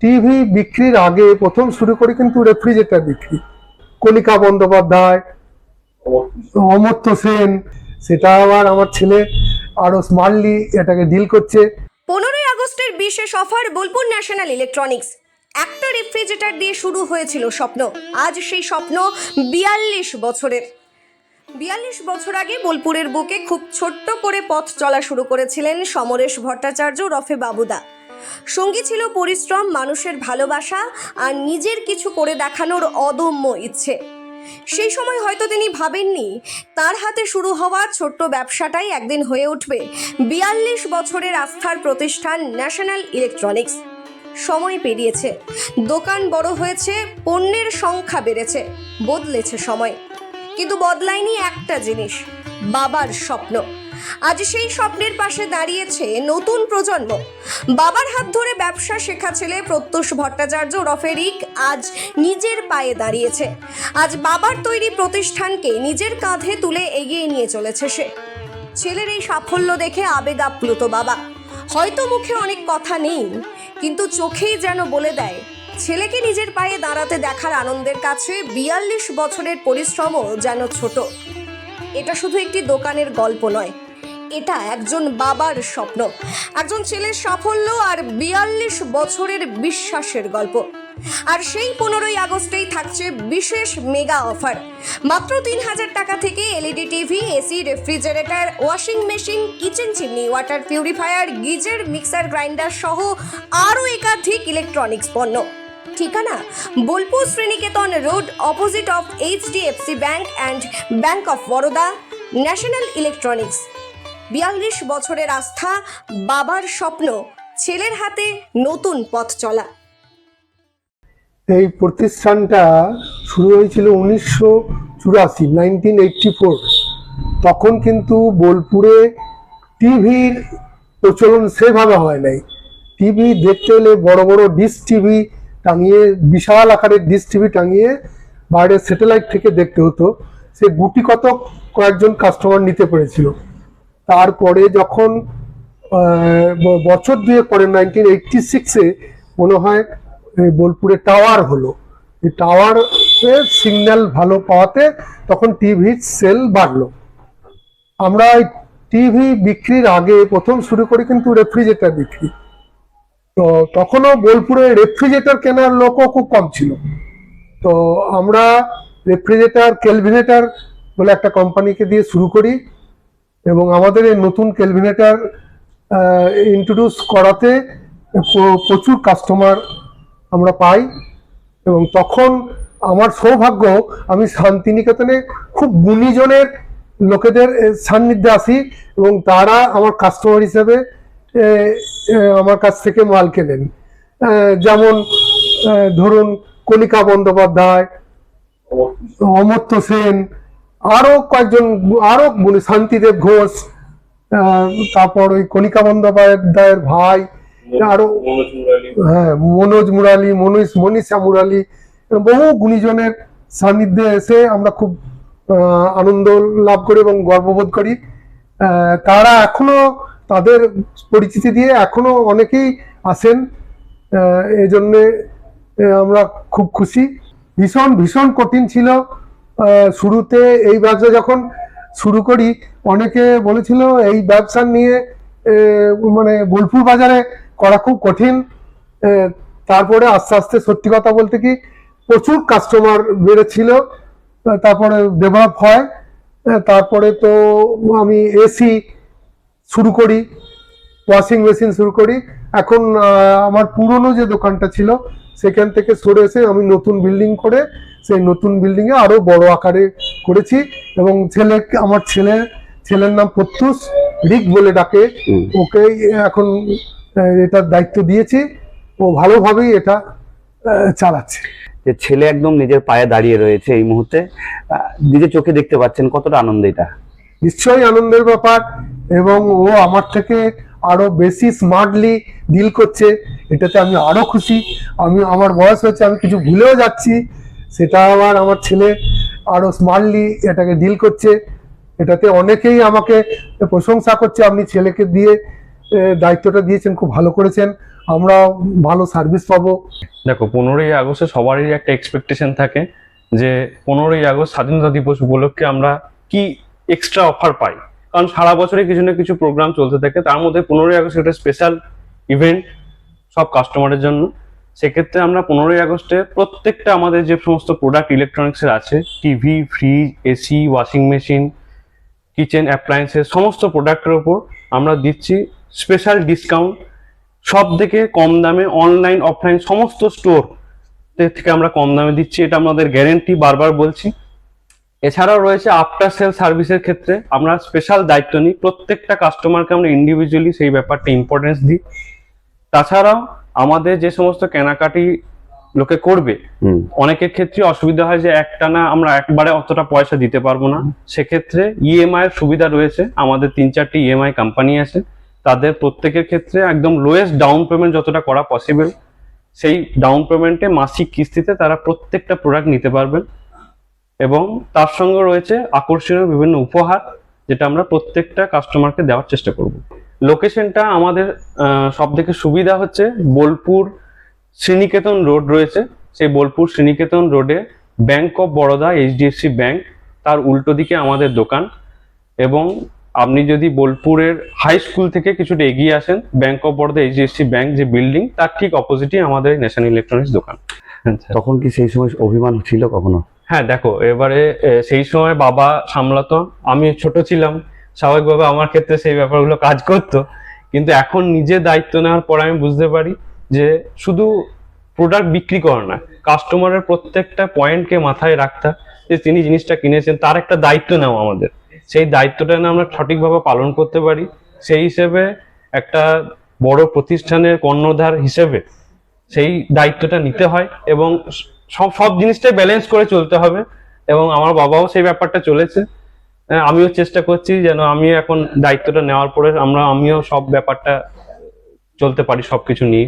TV বিক্রির আগে প্রথম শুরু করি কিন্তু রেফ্রিজারেটর বিক্রি। কণিকা বন্দ্যোপাধ্যায়, অমর্ত্য সেন, সেটা আবার আমার ছেলে আরো স্মার্টলি এটাকে ডিল করছে। 15ই আগস্টের বিশেষ অফার বোলপুর ন্যাশনাল ইলেকট্রনিক্স। একটা রেফ্রিজারেটর দিয়ে শুরু হয়েছিল স্বপ্ন, আজ সেই স্বপ্ন 42 বছরের। 42 বছর আগে বোলপুরের বুকে খুব ছোট্ট করে পথ চলা শুরু করেছিলেন সমরেশ ভট্টাচার্য রফে বাবুদা। সঙ্গী ছিল পরিশ্রম, মানুষের ভালোবাসা আর নিজের কিছু করে দেখানোর অদম্য ইচ্ছে। সেই সময় হয়তো তিনি ভাবেননি তার হাতে শুরু হওয়া ছোট্ট ব্যবসাটাই একদিন হয়ে উঠবে 42 বছরের আস্থার প্রতিষ্ঠান ন্যাশনাল ইলেকট্রনিক্স। সময় পেরিয়েছে, দোকান বড় হয়েছে, পণ্যের সংখ্যা বেড়েছে, বদলেছে সময়, কিন্তু বদলায়নি একটা জিনিস, বাবার স্বপ্ন। আজ সেই স্বপ্নের পাশে দাঁড়িয়েছে নতুন প্রজন্ম। বাবার হাত ধরে ব্যবসা শেখা ছেলে প্রত্যুষ ভট্টাচার্য রফে রিক আজ নিজের পায়ে দাঁড়িয়েছে। আজ বাবার তৈরি প্রতিষ্ঠানকে নিজের কাঁধে তুলে এগিয়ে নিয়ে চলেছে সে। ছেলের এই সাফল্য দেখে আবেগ আপ্লুত বাবা। হয়তো মুখে অনেক কথা নেই, কিন্তু চোখেই যেন বলে দেয় ছেলেকে নিজের পায়ে দাঁড়াতে দেখার আনন্দের কাছে 42 বছরের পরিশ্রমও যেন ছোট। এটা শুধু একটি দোকানের গল্প নয়, এটা একজন বাবার স্বপ্ন, একজন ছেলের সাফল্য আর 42 বছরের বিশ্বাসের গল্প। আর সেই 15ই আগস্টেই থাকছে বিশেষ মেগা অফার। মাত্র 3000 টাকা থেকে LED TV, AC, refrigerator, washing machine, kitchen chimney, water purifier, geyser, mixer grinder সহ আরও একাধিক ইলেকট্রনিক্স পণ্য। ঠিকানা Bolpur Sriniketan road, opposite of HDFC bank and bank of Baroda. National electronics, 42 বছরের আস্থা, বাবার স্বপ্ন, ছেলের হাতে নতুন পথ চলা। এই প্রতিষ্ঠানটা শুরু হয়েছিল 1984। তখন কিন্তু বোলপুরে টিভির প্রচলন সেভাবে হয় নাই। টিভি দেখতে হলে বড় বড় ডিশ টিভি টাঙিয়ে, বিশাল আকারের ডিশ টিভি টাঙিয়ে বাইরে স্যাটেলাইট থেকে দেখতে হতো। সে গুটি কত কয়েকজন কাস্টমার নিতে পেরেছিল। তারপরে যখন বছর দুয়েক পরে 1986-এ মনে হয় বোলপুরে টাওয়ার হলো। এই টাওয়ারে সিগন্যাল ভালো পাওয়াতে তখন টিভির সেল বাড়লো। আমরা টিভি বিক্রির আগে প্রথম শুরু করি কিন্তু রেফ্রিজারেটর বিক্রি। তো তখনও বোলপুরে রেফ্রিজারেটর কেনার লোকও খুব কম ছিল। তো আমরা রেফ্রিজারেটর কেলভিনেটর বলে একটা কোম্পানিকে দিয়ে শুরু করি এবং আমাদের এই নতুন কেলভিনেটর ইন্ট্রোডিউস করাতে প্রচুর কাস্টমার আমরা পাই। এবং তখন আমার সৌভাগ্য, আমি শান্তিনিকেতনে খুব গুণীজনের লোকেদের সান্নিধ্যে আসি এবং তারা আমার কাস্টমার হিসেবে আমার কাছ থেকে মাল কেনেন। যেমন ধরুন কণিকা বন্দ্যোপাধ্যায়, অমর্ত্য সেন, আরো কয়েকজন, আরো শান্তিদেব ঘোষ, তারপর ওই কণিকা বন্দ্যোপাধ্যায়ের ভাই, আরো মনোজ মুরালি, মনীষা মুরালি, বহু গুণীজনের সান্নিধ্যে এসে আমরা খুব আনন্দ লাভ করি এবং গর্ববোধ করি। তারা এখনো তাদের পরিচিতি দিয়ে এখনো অনেকেই আসেন। এই জন্যে আমরা খুব খুশি। ভীষণ ভীষণ কঠিন ছিল শুরুতে। এই ব্যবসা যখন শুরু করি অনেকে বলেছিল এই ব্যবসা নিয়ে মানে বোলপুর বাজারে করা খুব কঠিন। তারপরে আস্তে আস্তে সত্যি কথা বলতে কি প্রচুর কাস্টমার বেড়েছিল, তারপরে ডেভেলপ হয়। তারপরে তো আমি এসি শুরু করি, ওয়াশিং মেশিন শুরু করি। এখন আমার পুরনো যে দোকানটা ছিল সেখান থেকে সরে এসে আমি নতুন বিল্ডিং করে সেই নতুন বিল্ডিংয়ে আরো বড় আকারে করেছি। এবং আমার ছেলের নাম প্রত্যুষ রিক বলে ডাকে, ওকে এখন এটার দায়িত্ব দিয়েছি। ও ভালোভাবেই এটা চালাচ্ছে। যে ছেলে একদম নিজের পায়ে দাঁড়িয়ে রয়েছে এই মুহূর্তে, নিজের চোখে দেখতে পাচ্ছেন, কতটা আনন্দ এটা? নিশ্চয়ই আনন্দের ব্যাপার। এবং ও আমার থেকে আরো বেশি স্মার্টলি ডিল করছে, এটাতে আমি আরো খুশি। আমার বয়স হচ্ছে, আমি কিছু ভুলেও যাচ্ছি, সেটা আবার আমার ছেলে আরো স্মার্টলি এটাকে ডিল করছে। এটাতে অনেকেই আমাকে প্রশংসা করছে, আপনি ছেলেকে দিয়ে দায়িত্বটা দিয়েছেন, খুব ভালো করেছেন, আমরা ভালো সার্ভিস পাবো। দেখো, 15ই আগস্টে সবারই একটা এক্সপেকটেশন থাকে যে 15ই আগস্ট স্বাধীনতা দিবস উপলক্ষে আমরা কি এক্সট্রা অফার পাই, কারণ সারা বছরে কিছু না কিছু প্রোগ্রাম চলতে থাকে, তার মধ্যে 15ই আগস্ট একটা স্পেশাল ইভেন্ট সব কাস্টমারের জন্য। সেক্ষেত্রে আমরা 15ই আগস্টে প্রত্যেকটা আমাদের যে সমস্ত প্রোডাক্ট ইলেকট্রনিক্সের আছে, TV, fridge, AC, washing machine, kitchen appliances, সমস্ত প্রোডাক্টের উপর আমরা দিচ্ছি স্পেশাল ডিসকাউন্ট। সব থেকে কম দামে অনলাইন অফলাইন সমস্ত স্টোর থেকে আমরা কম দামে দিচ্ছি, এটা আমাদের গ্যারেন্টি, বারবার বলছি। এছাড়াও রয়েছে আফটার সেল সার্ভিসের ক্ষেত্রে আমরা স্পেশাল দায়িত্ব নিই, প্রত্যেকটা কাস্টমারকে আমরা ইন্ডিভিজুয়ালি সেই ব্যাপারটা ইম্পর্টেন্স দিই। তাছাড়াও আমাদের যে সমস্ত কেনাকাটি লোকে করবে, অনেকের ক্ষেত্রে অসুবিধা হয় যে একটানা আমরা একবারে অতটা পয়সা দিতে পারবো না, সেক্ষেত্রে ইএমআই এর সুবিধা রয়েছে। আমাদের 3-4টি ইএমআই কোম্পানি আছে, তাদের প্রত্যেকের ক্ষেত্রে একদম লোয়েস্ট ডাউন পেমেন্ট যতটা করা পসিবল, সেই ডাউন পেমেন্টে মাসিক কিস্তিতে তারা প্রত্যেকটা প্রোডাক্ট নিতে পারবেন। এবং তার সঙ্গে রয়েছে আকর্ষণীয় বিভিন্ন উপহার, যেটা আমরা প্রত্যেকটা কাস্টমারকে দেওয়ার চেষ্টা করব। লোকেশনটা আমাদের সব থেকে সুবিধা হচ্ছে বোলপুর শ্রীনিকেতন রোড রয়েছে, সেই বোলপুর শ্রীনিকেতন রোডে bank of Baroda, HDFC bank, তার উল্টো দিকে আমাদের দোকান। এবং আপনি যদি বোলপুরের হাই স্কুল থেকে কিছুটা এগিয়ে আসেন, bank of Baroda HDFC bank যে বিল্ডিং, তার ঠিক অপোজিটই আমাদের ন্যাশনাল ইলেকট্রনিক্স দোকান। তখন কি সেই সময় অভিমান ছিল কখনো? হ্যাঁ, দেখো, এবারে সেই সময় বাবা সামলাতো, আমি ছোট ছিলাম, স্বাভাবিকভাবে আমার ক্ষেত্রে সেই ব্যাপারগুলো কাজ করতো। কিন্তু এখন নিজে দায়িত্ব নেওয়ার পর আমি বুঝতে পারি যে শুধু প্রোডাক্ট বিক্রি করা না, কাস্টমারের প্রত্যেকটা পয়েন্টকে মাথায় রাখতে, যে তিনি জিনিসটা কিনেছেন তার একটা দায়িত্ব নেওয়া আমাদের, সেই দায়িত্বটা না আমরা সঠিকভাবে পালন করতে পারি, সেই হিসেবে একটা বড় প্রতিষ্ঠানের কর্ণধার হিসেবে সেই দায়িত্বটা নিতে হয় এবং সব জিনিসটাই ব্যালেন্স করে চলতে হবে। এবং আমার বাবাও সেই ব্যাপারটা চলেছে, আমিও চেষ্টা করছি যেন আমি এখন দায়িত্বটা নেওয়ার পরে আমিও সব ব্যাপারটা চলতে পারি সবকিছু নিয়ে।